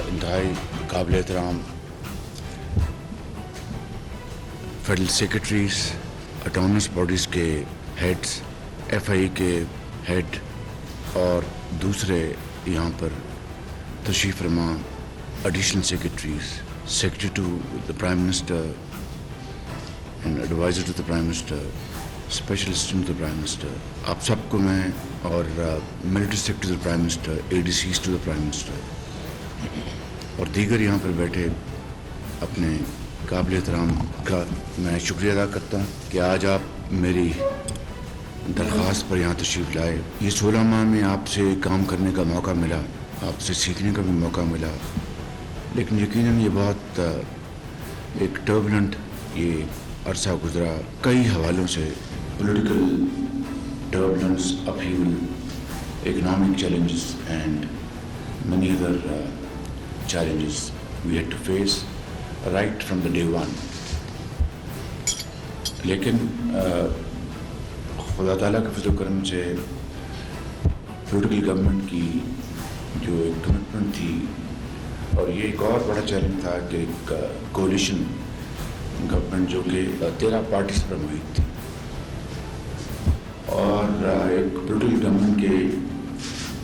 انتہائی قابل احترام فیڈرل سیکرٹریز، اٹانومس باڈیز کے ہیڈز، ایف آئی کے ہیڈ اور دوسرے یہاں پر تشریف فرما additional secretaries, secretary to the prime minister and adviser to the prime minister, special assistant to the prime minister, آپ سب کو میں اور military secretary to the prime minister, A D Cs to the prime minister اور دیگر یہاں پر بیٹھے اپنے قابل احترام کا میں شکریہ ادا کرتا ہوں کہ آج آپ میری درخواست پر یہاں تشریف لائے۔ یہ 16 ماہ میں آپ سے کام کرنے کا موقع ملا، آپ سے سیکھنے کا بھی موقع ملا، لیکن یقیناً یہ بہت ایک ٹربولنٹ یہ عرصہ گزرا، کئی حوالوں سے، political turbulence, upheaval, economic challenges and many other challenges we had to face right from the day one. لیکن خدا تعالیٰ کے فضل و کرم سے پولیٹیکل گورنمنٹ کی جو ایک کمٹمنٹ تھی، اور یہ ایک اور بڑا چیلنج تھا کہ ایک کولیشن گورنمنٹ جو کہ 13 پارٹیز پر محیط تھی، اور ایک پولیٹیکل گورنمنٹ کے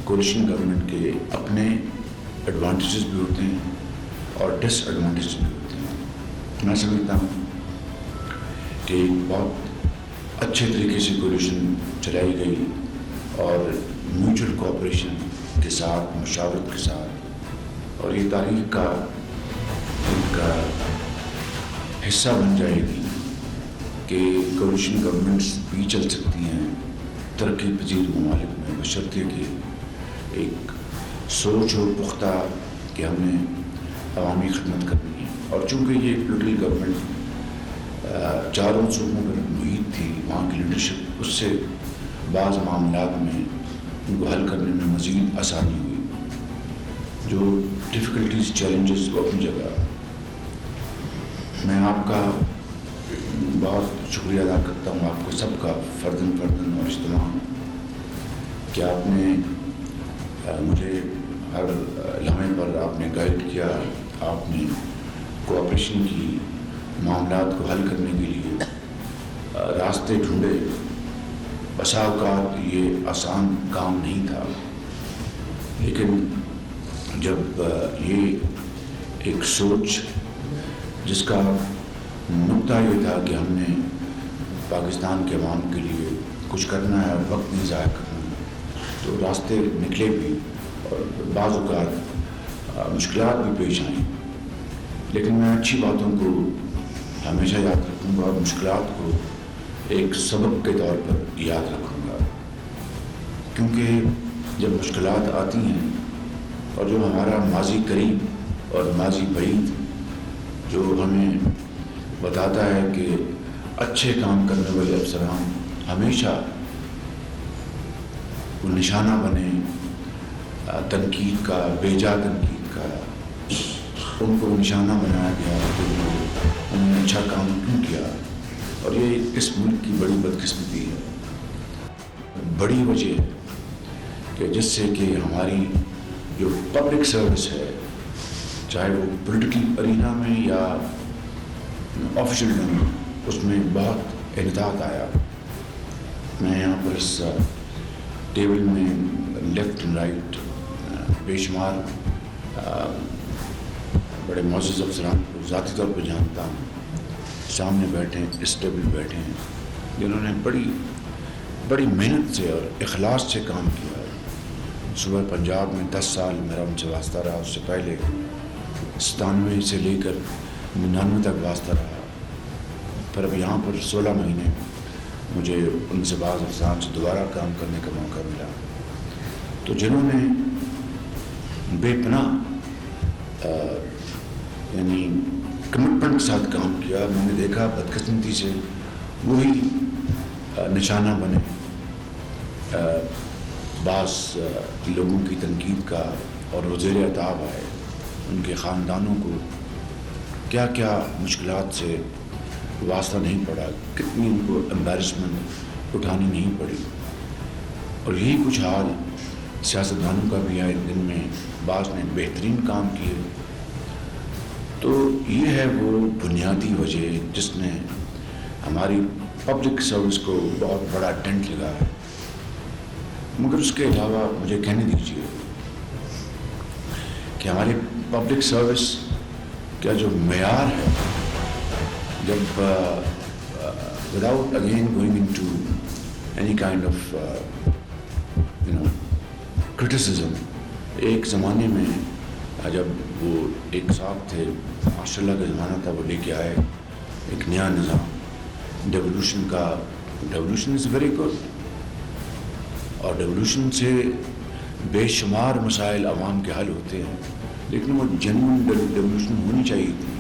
کولیشن گورنمنٹ کے اپنے ایڈوانٹیجز بھی ہوتے ہیں اور ڈس ایڈوانٹیجز بھی ہوتے ہیں۔ میں سمجھتا ہوں کہ بہت اچھے طریقے سے کولیشن چلائی گئی اور میوچل کوآپریشن کے ساتھ، مشاورت کے ساتھ، اور یہ تاریخ کا ایک حصہ بن جائے گی کہ کولیشن گورنمنٹس بھی چل سکتی ہیں ترقی پذیر ممالک میں، بشرطے کہ ایک سوچ ہو پختہ کہ ہم نے عوامی خدمت کرنی ہے۔ اور چونکہ یہ پولیٹیکل گورنمنٹ چاروں صوبوں پر محیط تھی، وہاں کی لیڈرشپ، اس سے بعض معاملات میں ان کو حل کرنے میں مزید آسانی ہوئی۔ جو ڈفیکلٹیز، چیلنجز وہ اپنی جگہ، میں آپ کا بہت شکریہ ادا کرتا ہوں، آپ کو سب کا فرداً اور اجتماع، کہ آپ نے مجھے ہر لمحے پر آپ نے گائیڈ کیا، آپ نے کوآپریشن کی، معاملات کو حل کرنے کے لیے راستے ڈھونڈے۔ بسا اوقات یہ آسان کام نہیں تھا، لیکن جب یہ ایک سوچ جس کا نقطہ یہ تھا کہ ہم نے پاکستان کے عوام کے لیے کچھ کرنا ہے اور وقت نہیں ضائع کرنا، تو راستے نکلے بھی اور بعض اوقات مشکلات بھی پیش آئیں، لیکن میں اچھی باتوں کو ہمیشہ یاد رکھوں گا اور مشکلات کو ایک سبق کے طور پر یاد رکھوں گا، کیونکہ جب مشکلات آتی ہیں اور جو ہمارا ماضی قریب اور ماضی بعید جو ہمیں بتاتا ہے کہ اچھے کام کرنے والے افسران ہمیشہ وہ نشانہ بنے تنقید کا، بیجا تنقید کا، ان کو نشانہ بنایا گیا کہ انہوں نے اچھا کام کیوں کیا، اور یہ اس ملک کی بڑی بدقسمتی ہے، بڑی وجہ ہے کہ جس سے کہ ہماری جو پبلک سروس ہے، چاہے وہ پولیٹیکل ارینا میں یا آفیشل میں، اس میں بہت انحطاط آیا۔ میں یہاں پر اس ٹیبل میں لیفٹ اینڈ رائٹ بے شمار بڑے معزز افسران کو ذاتی طور پہ جانتا ہوں، سامنے بیٹھے ہیں، اس ٹیبل بیٹھے ہیں، جنہوں نے بڑی محنت سے اور اخلاص سے کام کیا ہے۔ صوبہ پنجاب میں 10 سال میرا ان سے واسطہ رہا، اس سے پہلے 97 سے لے کر 99 تک واسطہ رہا، پھر اب یہاں پر 16 مہینے مجھے ان سے بعض افسران سے دوبارہ کام کرنے کا موقع ملا، تو جنہوں نے بے پناہ یعنی کمٹمنٹ کے ساتھ کام کیا، میں نے دیکھا بدقسمتی سے وہی نشانہ بنے بعض لوگوں کی تنقید کا، اور وہ زیر عتاب آئے۔ ان کے خاندانوں کو کیا کیا مشکلات سے واسطہ نہیں پڑا، کتنی ان کو امبیرسمنٹ اٹھانی نہیں پڑی، اور یہی کچھ حال سیاستدانوں کا بھی ہے، جن میں بعض نے بہترین کام کیے. تو یہ ہے وہ بنیادی وجہ جس نے ہماری پبلک سروس کو بہت بڑا ڈنٹ لگا ہے. مگر اس کے علاوہ مجھے کہنے دیجیے کہ ہماری پبلک سروس کا جو معیار ہے، جب without again going into any kind of criticism, ایک زمانے میں جب وہ ایک صاحب تھے، ماشاء اللہ کا زمانہ تھا، وہ لے کے آئے ایک نیا نظام ڈیولوشن کا. ڈیولوشن از ویری گڈ، اور ڈیولوشن سے بے شمار مسائل عوام کے حل ہوتے ہیں، لیکن وہ جنون ڈیولوشن ہونی چاہیے تھی.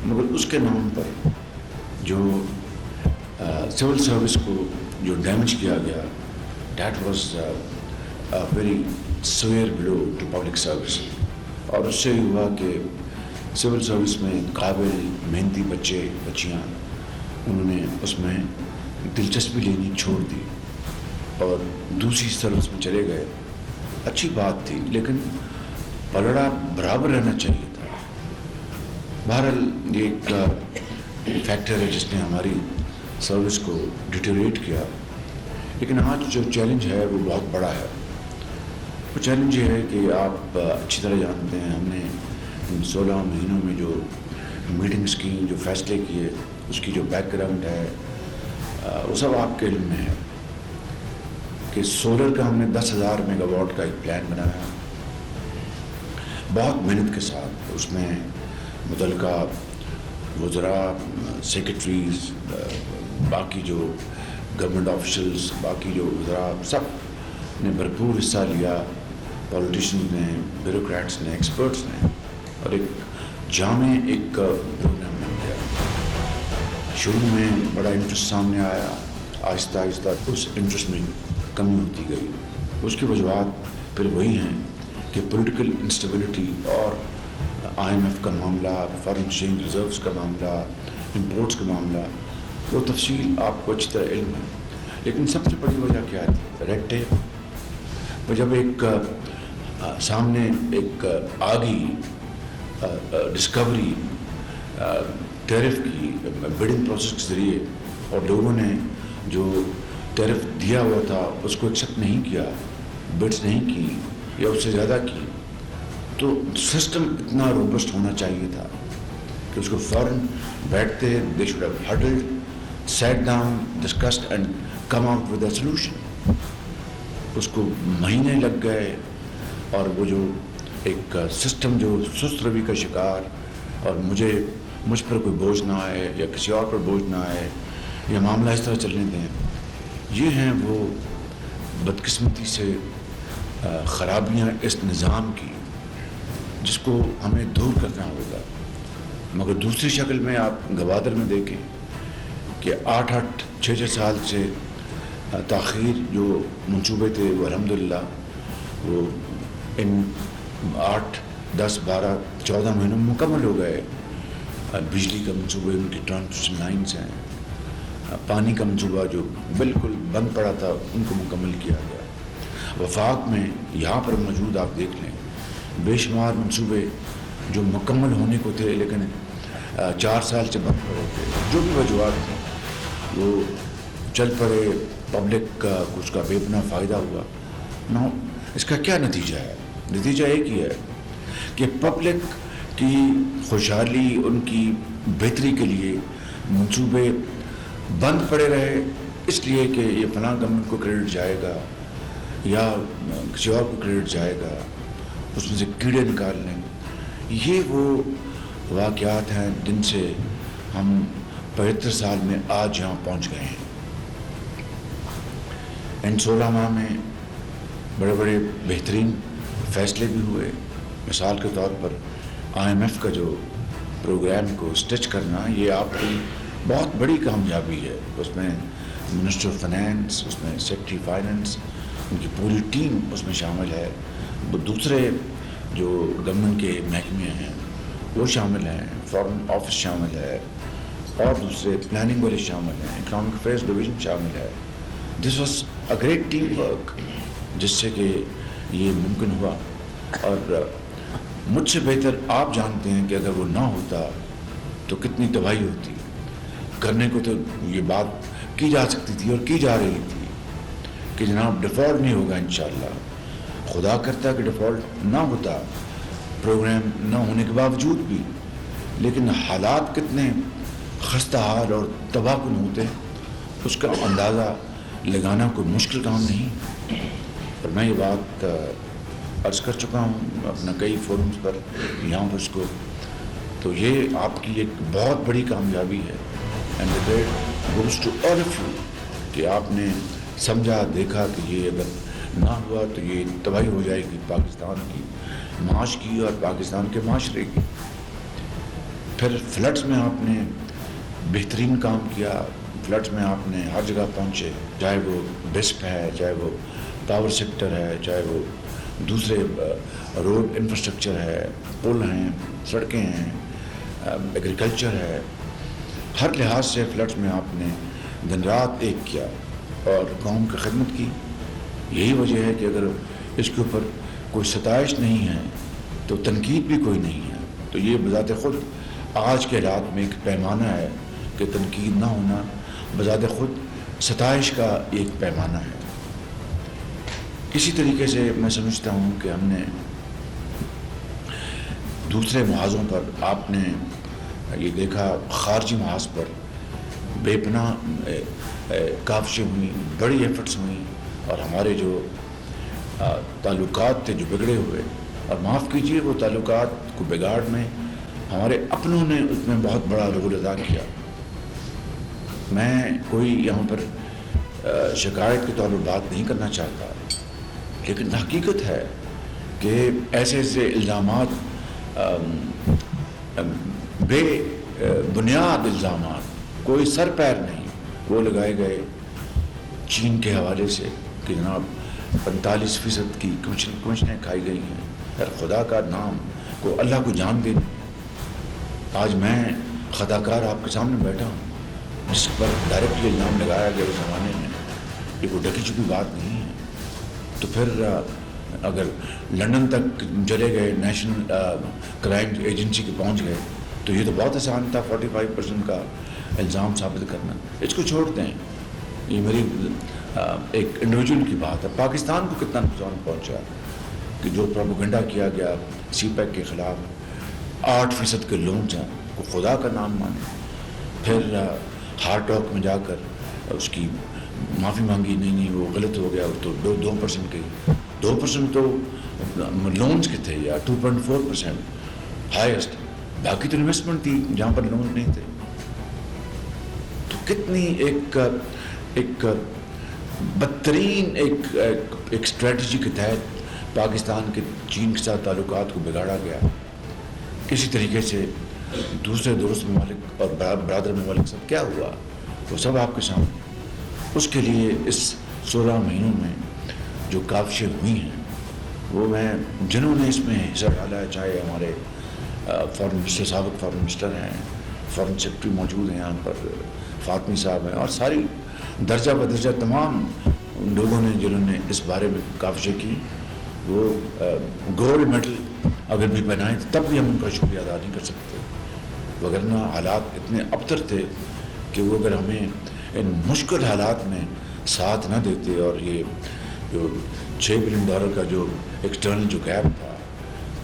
مگر اس کے نام پر جو سول سروس کو جو ڈیمیج کیا گیا، that was very severe blow to public service. اور اس سے ہوا کہ سول سروس میں قابل محنتی بچے بچیاں انہوں نے اس میں دلچسپی لینی چھوڑ دی اور دوسری سروس میں چلے گئے. اچھی بات تھی، لیکن پلڑا برابر رہنا چاہیے تھا. بہرحال یہ ایک فیکٹر ہے جس نے ہماری سروس کو ڈیٹیریٹ کیا. لیکن آج جو چیلنج ہے وہ بہت بڑا ہے. وہ چیلنج یہ ہے کہ آپ اچھی طرح جانتے ہیں، ہم نے ان 16 مہینوں میں جو میٹنگز کی، جو فیصلے کیے، اس کی جو بیک گراؤنڈ ہے وہ سب آپ کے علم میں ہے کہ سولر کا ہم نے 10,000 میگا واٹ کا ایک پلان بنایا بہت محنت کے ساتھ. اس میں متعلقہ وزراء، سیکرٹریز، باقی جو گورنمنٹ آفیشلز، باقی جو وزراء، سب نے بھرپور حصہ لیا. پولیٹیشنز نے، بیوروکریٹس نے، ایکسپرٹس نے، اور ایک جامع ایک پروگرام بن گیا. شروع میں بڑا انٹرسٹ سامنے آیا، آہستہ آہستہ اس انٹرسٹ میں کمی ہوتی گئی. اس کی وجوہات پھر وہی ہیں کہ پولیٹیکل انسٹیبلٹی اور IMF کا معاملہ، فارن ایکسچینج ریزروز کا معاملہ، امپورٹس کا معاملہ، وہ تفصیل آپ کو اچھی طرح علم ہے. لیکن سب سے بڑی وجہ کیا تھی؟ Red tape. وہ جب ایک سامنے ایک آگی ڈسکوری ٹیرف کی بڈنگ پروسیس کے ذریعے، اور لوگوں نے جو ٹیرف دیا ہوا تھا اس کو ایکسیپٹ نہیں کیا، بڈس نہیں کی یا اس سے زیادہ کی، تو سسٹم اتنا روبسٹ ہونا چاہیے تھا کہ اس کو فوراً بیٹھتے، they should have huddled, sat down, discussed and come out with a solution. اس کو مہینے لگ گئے، اور وہ جو ایک سسٹم جو سست روی کا شکار، اور مجھ پر کوئی بوجھ نہ آئے یا کسی اور پر بوجھ نہ آئے، یا معاملہ اس طرح چلنے دیں، یہ ہیں وہ بدقسمتی سے خرابیاں اس نظام کی جس کو ہمیں دور کرنا ہوگا. مگر دوسری شکل میں آپ گوادر میں دیکھیں کہ 6 سال سے تاخیر جو منصوبے تھے وہ الحمدللہ وہ ان 8، 10، 12، 14 مہینوں میں مکمل ہو گئے. بجلی کا منصوبہ، ان کی ٹرانسمیشن لائنز ہیں، پانی کا منصوبہ جو بالکل بند پڑا تھا ان کو مکمل کیا گیا. وفاق میں یہاں پر موجود آپ دیکھ لیں بے شمار منصوبے جو مکمل ہونے کو تھے لیکن 4 سال سے بند پڑے تھے. جو بھی وجوہات تھیں وہ چل پڑے، پبلک کا اس کا بے پناہ فائدہ ہوا. نو اس کا کیا نتیجہ ہے؟ نتیجہ ایک ہی ہے کہ پبلک کی خوشحالی، ان کی بہتری کے لیے منصوبے بند پڑے رہے، اس لیے کہ یہ فلاں گورنمنٹ کو کریڈٹ جائے گا یا کسی اور کو کریڈٹ جائے گا، اس میں سے کیڑے نکال لیں. یہ وہ واقعات ہیں جن سے ہم 75 سال میں آج یہاں پہنچ گئے ہیں. ان 16 ماہ میں بڑے بڑے بہترین فیصلے بھی ہوئے. مثال کے طور پر IMF کا جو پروگرام کو اسٹچ کرنا، یہ آپ کی بہت بڑی کامیابی ہے. اس میں منسٹر آف فائنانس، اس میں سیکرٹری فائنانس، ان کی پوری ٹیم اس میں شامل ہے. دوسرے جو گورنمنٹ کے محکمے ہیں وہ شامل ہیں، فارن آفس شامل ہے، اور دوسرے پلاننگ والے شامل ہیں، اکنامک افیئرز ڈویژن شامل ہے. This was a great team work, جس سے کہ یہ ممکن ہوا. اور مجھ سے بہتر آپ جانتے ہیں کہ اگر وہ نہ ہوتا تو کتنی تباہی ہوتی. کرنے کو تو یہ بات کی جا سکتی تھی اور کی جا رہی تھی کہ جناب ڈیفالٹ نہیں ہوگا انشاءاللہ. خدا کرتا کہ ڈیفالٹ نہ ہوتا پروگرام نہ ہونے کے باوجود بھی, لیکن حالات کتنے خستہ حال اور تباہ کن ہوتے اس کا اندازہ لگانا کوئی مشکل کام نہیں. اور میں یہ بات عرض کر چکا ہوں اپنا کئی فورمز پر یہاں پر اس کو. تو یہ آپ کی ایک بہت بڑی کامیابی ہے, and the credit goes to all of you کہ آپ نے سمجھا دیکھا کہ یہ اگر نہ ہوا تو یہ تباہی ہو جائے گی پاکستان کی معاش کی اور پاکستان کے معاشرے کی. پھر فلڈز میں آپ نے بہترین کام کیا. فلڈز میں آپ نے ہر جگہ پہنچے, چاہے وہ بسپ ہے, چاہے وہ پاور سیکٹر ہے, چاہے وہ دوسرے روڈ انفراسٹرکچر ہے, پل ہیں, سڑکیں ہیں, ایگریکلچر ہے. ہر لحاظ سے فلڈز میں آپ نے دن رات ایک کیا اور قوم کی خدمت کی. یہی وجہ ہے کہ اگر اس کے اوپر کوئی ستائش نہیں ہے تو تنقید بھی کوئی نہیں ہے. تو یہ بذات خود آج کے حالات میں ایک پیمانہ ہے کہ تنقید نہ ہونا بذات خود ستائش کا ایک پیمانہ ہے. اسی طریقے سے میں سمجھتا ہوں کہ ہم نے دوسرے محاذوں پر آپ نے یہ دیکھا, خارجی محاذ پر بے پناہ کاوشیں ہوئیں, بڑی ایفرٹس ہوئیں, اور ہمارے جو تعلقات تھے جو بگڑے ہوئے, اور معاف کیجئے وہ تعلقات کو بگاڑ میں ہمارے اپنوں نے اس میں بہت بڑا رول ادا کیا. میں کوئی یہاں پر شکایت کے طور پر بات نہیں کرنا چاہتا, لیکن حقیقت ہے کہ ایسے ایسے الزامات, بے بنیاد الزامات, کوئی سر پیر نہیں, وہ لگائے گئے چین کے حوالے سے کہ جناب 45% کی کمشنیں کھائی گئی ہیں. ہر خدا کا نام کو اللہ کو جان دے. آج میں خطا کار آپ کے سامنے بیٹھا ہوں جس پر ڈائریکٹلی الزام لگایا گیا اس زمانے میں, یہ کوئی ڈکی چکی بات نہیں ہے. تو پھر اگر لندن تک چلے گئے, نیشنل کرائم ایجنسی کے پہنچ گئے, تو یہ تو بہت آسان تھا 45% کا الزام ثابت کرنا. اس کو چھوڑ دیں, یہ میری ایک انڈیویجول کی بات ہے. پاکستان کو کتنا نقصان پہنچا کہ جو پروپیگنڈا کیا گیا سی پیک کے خلاف, 8% کے لونز ہیں, کو خدا کا نام مانے. پھر ہارٹ ٹاک میں جا کر اس کی معافی مانگی, نہیں وہ غلط ہو گیا, تو 2% کے 2% تو لونز کے تھے یا 2.4% ہائیسٹ, باقی تو انویسٹمنٹ تھی جہاں پر لون نہیں تھے. تو کتنی ایک بدترین ایک اسٹریٹجی کے تحت پاکستان کے چین کے ساتھ تعلقات کو بگاڑا گیا. اسی طریقے سے دوسرے دوست ممالک اور برادر ممالک سب کیا ہوا وہ سب آپ کے سامنے. اس کے لیے اس 16 مہینوں میں جو کاوشیں ہوئی ہیں وہ میں جنہوں نے اس میں حصہ ڈالا ہے, چاہے ہمارے فارن منسٹر, سابق فارن منسٹر ہیں, فارن سیکرٹری موجود ہیں یہاں پر, فاطمی صاحب ہیں, اور ساری درجہ بدرجہ تمام لوگوں نے جنہوں نے اس بارے میں کاوشیں کی, وہ گولڈ میڈل اگر بھی پہنائیں تب بھی ہم ان کا شکریہ ادا نہیں کر سکتے. وگرنہ حالات اتنے ابتر تھے کہ وہ اگر ہمیں ان مشکل حالات میں ساتھ نہ دیتے, اور یہ جو $6 بلین کا جو ایکسٹرنل جو گیپ تھا,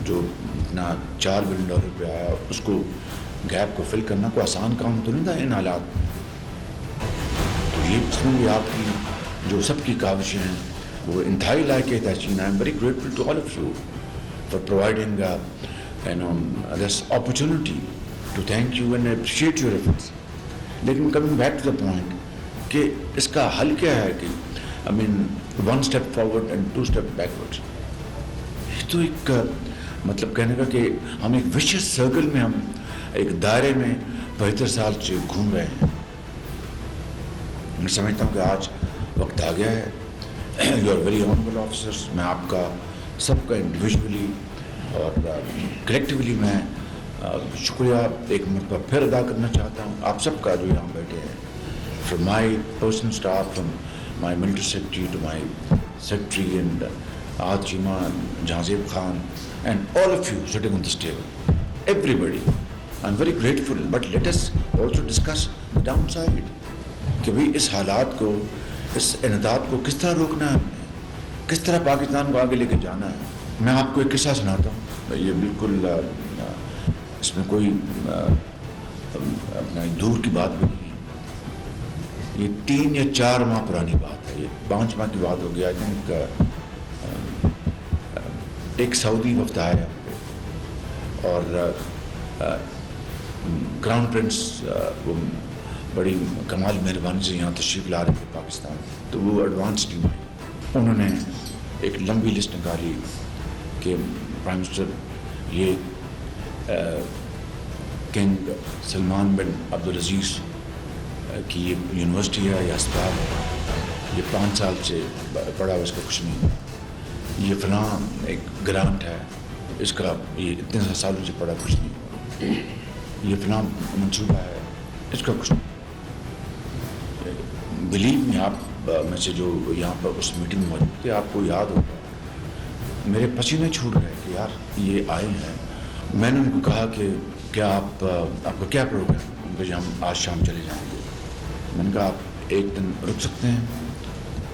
جو اتنا $4 بلین پہ آیا, اس کو گیپ کو فل کرنا کوئی آسان کام تو نہیں تھا ان حالات میں. تو یہ اس میں بھی آپ کی جو سب کی کاوشیں ہیں وہ انتہائی لائق تحسین. I am very grateful to all of you for providing this opportunity to thank you and appreciate your efforts. لیکن coming back to the point کہ اس کا حل کیا ہے کہ I mean 1 step forward and 2 step backward. یہ تو ایک مطلب کہنے کا کہ ہم ایک وشیس سرکل میں, ہم ایک دائرے میں 75 سال سے گھوم رہے ہیں. میں سمجھتا ہوں کہ آج وقت آ گیا ہے. You are very honourable officers. میں آپ کا سب کا انڈیویجولی اور کلیکٹیولی میں شکریہ ایک مرتبہ پھر ادا کرنا چاہتا ہوں آپ سب کا جو یہاں بیٹھے ہیں, from my personal staff, from my military secretary to my secretary and Ahad Chima, Jahazib Khan, and all of you sitting on this table, everybody, I'm very grateful. But let us also discuss the downside. کہ بھئی اس حالات کو, اس انحطاط کو کس طرح روکنا ہے, ہم نے کس طرح پاکستان کو آگے لے کے جانا ہے. میں آپ کو ایک قصہ سناتا ہوں. یہ بالکل اس میں کوئی اپنا دور کی بات بھی نہیں ہے. یہ 3 یا 4 ماہ پرانی بات ہے. یہ 5 ماہ کی بات ہو گیا. آئی تھنک ایک سعودی وفد آیا یہاں پہ, اور کراؤن پرنس وہ بڑی کمال مہربانی سے یہاں تشریف لا رہے تھے پاکستان. تو وہ ایڈوانس ٹیم آئی. انہوں نے ایک لمبی لسٹ نکالی کہ پرائم منسٹر یہ کنگ سلمان بن عبدالعزیز کی یہ یونیورسٹی ہے یا اسپتال ہے, یہ 5 سال سے پڑا ہوا, اس کا کچھ نہیں. یہ فلاں ایک گرانٹ ہے, اس کا یہ اتنے سالوں سے پڑا, کچھ نہیں. یہ فلاں منصوبہ ہے, اس کا کچھ نہیں. بلیو میں, آپ میں سے جو یہاں پر اس میٹنگ میں موجود تھے, آپ کو یاد ہوگا, میرے پسینے چھوٹ گئے کہ یار یہ آئے ہیں. میں نے ان کو کہا کہ کیا آپ کا کیا پروگرام. ان کو ہم آج شام چلے جائیں گے. میں نے کہا آپ ایک دن رک سکتے ہیں.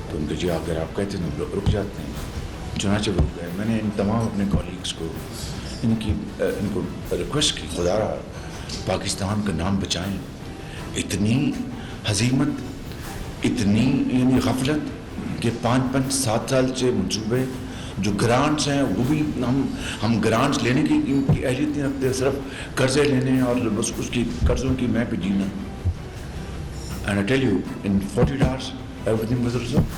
تو ان کے جی اگر آپ کہتے ہیں تو رک جاتے ہیں. چنانچہ رک گئے. میں نے ان تمام اپنے کولیگس کو ان کو ریکویسٹ کی, خدا را پاکستان کا نام بچائیں. اتنی ہزیمت, اتنی یعنی غفلت کہ 5-7 سال سے منصوبے جو گرانٹس ہیں وہ بھی ہم گرانٹس لینے کی اہلیت نہیں رکھتے, صرف قرضے لینے اور بس اس کی قرضوں کی میں پہ جینا. And I tell you, in 48 hours, everything was resolved.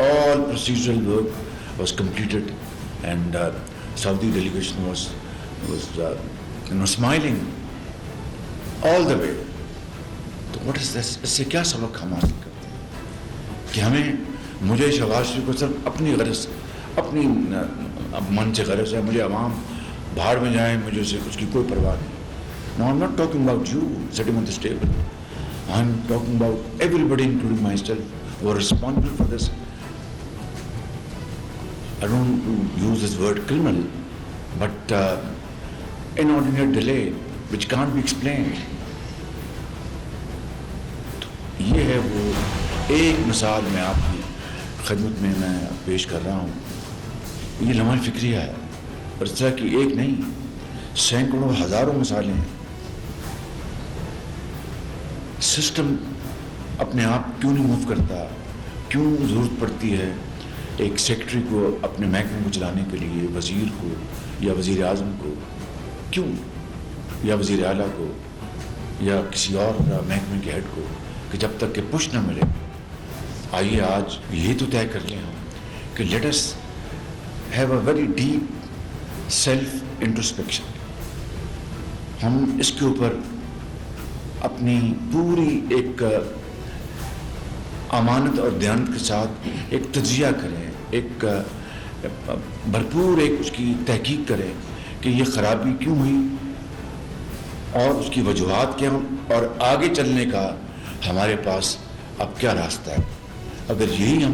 All procedural work was completed, and Saudi delegation was smiling all the way. تو what is this? اس سے کیا سبق ہم حاصل کرتے ہیں کہ مجھے شہباز شریف کو صرف اپنی غرض, اپنی من سے غرض ہے, مجھے عوام بھاڑ میں جائیں, مجھے اس کی کوئی پرواہ نہیں. Now I'm not talking about you sitting on this table. I'm talking about everybody, including myself, who are responsible for this. I don't use this word criminal, but inordinate delay which can't be explained. یہ ہے وہ ایک مثال میں آپ کی خدمت میں پیش کر رہا ہوں. یہ لمحہ فکریہ ہے, اور اس طرح کی ایک نہیں, سینکڑوں ہزاروں مثالیں ہیں. سسٹم اپنے آپ کیوں نہیں موو کرتا, کیوں ضرورت پڑتی ہے ایک سیکرٹری کو اپنے محکمے کو چلانے کے لیے, وزیر کو یا وزیر اعظم کو, کیوں, یا وزیر اعلیٰ کو یا کسی اور محکمے کے ہیڈ کو, کہ جب تک کہ پش نہ ملے. آئیے آج یہ تو طے کر لیں ہم کہ let us have a very deep self introspection. ہم اس کے اوپر اپنی پوری ایک امانت اور دیانت کے ساتھ ایک تجزیہ کریں, ایک بھرپور ایک اس کی تحقیق کریں کہ یہ خرابی کیوں ہوئی اور اس کی وجوہات کیا ہوں, اور آگے چلنے کا ہمارے پاس اب کیا راستہ ہے. اگر یہی ہم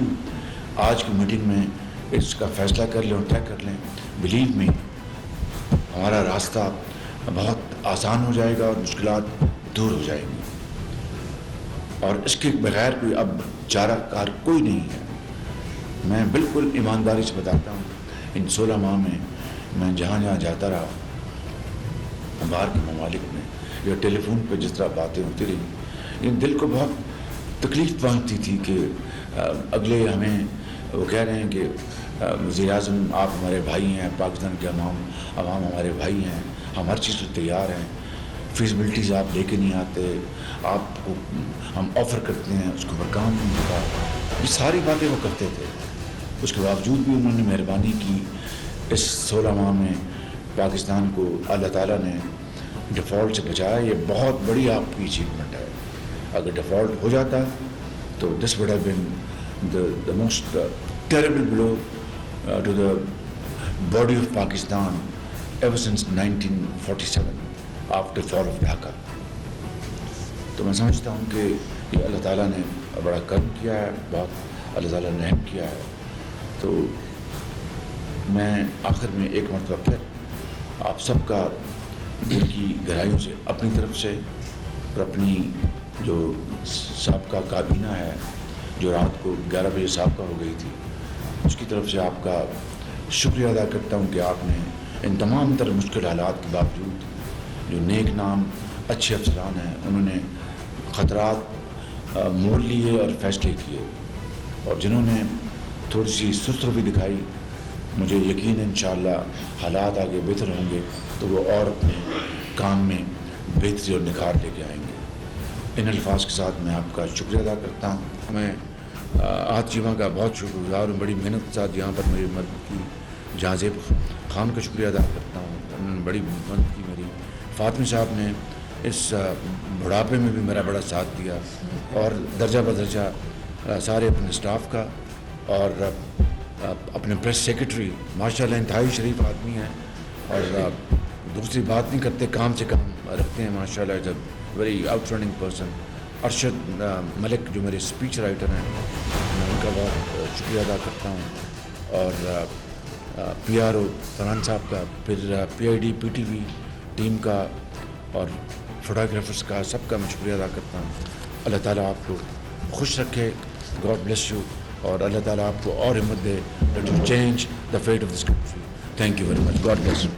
آج کی میٹنگ میں اس کا فیصلہ کر لیں اور طے کر لیں, بلیو می, ہمارا راستہ بہت آسان ہو جائے گا اور مشکلات دور ہو جائیں گی. اور اس کے بغیر کوئی اب چارہ کار کوئی نہیں ہے. میں بالکل ایمانداری سے بتاتا ہوں, ان 16 ماہ میں جہاں جہاں جاتا رہا باہر کے ممالک میں, یا ٹیلی فون پہ جس طرح باتیں ہوتی رہی, ان دل کو بہت تکلیف پہنچتی تھی کہ اگلے ہمیں وہ کہہ رہے ہیں کہ وزیر اعظم آپ ہمارے بھائی ہیں, پاکستان کے عوام ہمارے بھائی ہیں, ہم ہر چیز سے تیار ہیں, فیزیبلٹیز آپ لے کے نہیں آتے, آپ کو ہم آفر کرتے ہیں, اس کو پر کام نہیں ہوتا. یہ ساری باتیں وہ کرتے تھے. اس کے باوجود بھی انہوں نے مہربانی کی. اس 16 ماہ میں پاکستان کو اللہ تعالیٰ نے ڈیفالٹ سے بچایا. یہ بہت بڑی آپ کی اچیومنٹ ہے. اگر ڈیفالٹ ہو جاتا تو this would have been the most terrible blow to the body of Pakistan ever since 1947 after fall of Dhaka. تو میں سمجھتا ہوں کہ یہ اللہ تعالیٰ نے بڑا کرم کیا ہے, بہت اللہ تعالیٰ نے رحم کیا ہے. تو میں آخر میں ایک مرتبہ پھر آپ سب کا دل کی گہرائیوں سے اپنی طرف سے اور اپنی جو سابقہ کابینہ ہے جو رات کو 11 بجے سابقہ ہو گئی تھی اس کی طرف سے آپ کا شکریہ ادا کرتا ہوں کہ آپ نے ان تمام تر مشکل حالات کے باوجود جو نیک نام اچھے افسران ہیں انہوں نے خطرات مول لیے اور فیصلے کیے، اور جنہوں نے تھوڑی سی سست روی دکھائی مجھے یقین ہے انشاءاللہ حالات آگے بہتر ہوں گے تو وہ اور اپنے کام میں بہتری اور نکھار لے کے آئیں گے۔ ان الفاظ کے ساتھ میں آپ کا شکریہ ادا کرتا ہوں۔ میں آج جیواں کا بہت شکر گزار ہوں، بڑی محنت کے ساتھ یہاں پر میری مدد کی۔ جہاں زیب خان کا شکریہ ادا کرتا ہوں، انہوں نے بڑی مدد کی میری۔ فاطمی صاحب نے اس بڑھاپے میں بھی میرا بڑا ساتھ دیا، اور درجہ بدرجہ سارے اپنے اسٹاف کا، اور اپنے پریس سیکرٹری ماشاءاللہ انتہائی شریف آدمی ہیں، اور دوسری بات نہیں کرتے، کام سے کام رکھتے ہیں ماشاءاللہ، جب very out running person. Arshad Malik جو میرے اسپیچ رائٹر ہیں، میں ان کا بہت شکریہ ادا کرتا ہوں، اور P R O Farhan sahib کا، پھر P I D P T V team کا اور فوٹوگرافرس کا، سب کا میں شکریہ ادا کرتا ہوں۔ اللہ تعالیٰ آپ کو خوش رکھے، گاڈ بلیس یو، اور اللہ تعالیٰ آپ کو اور ہمت دے to change the fate of this country. Thank you very much, God bless you.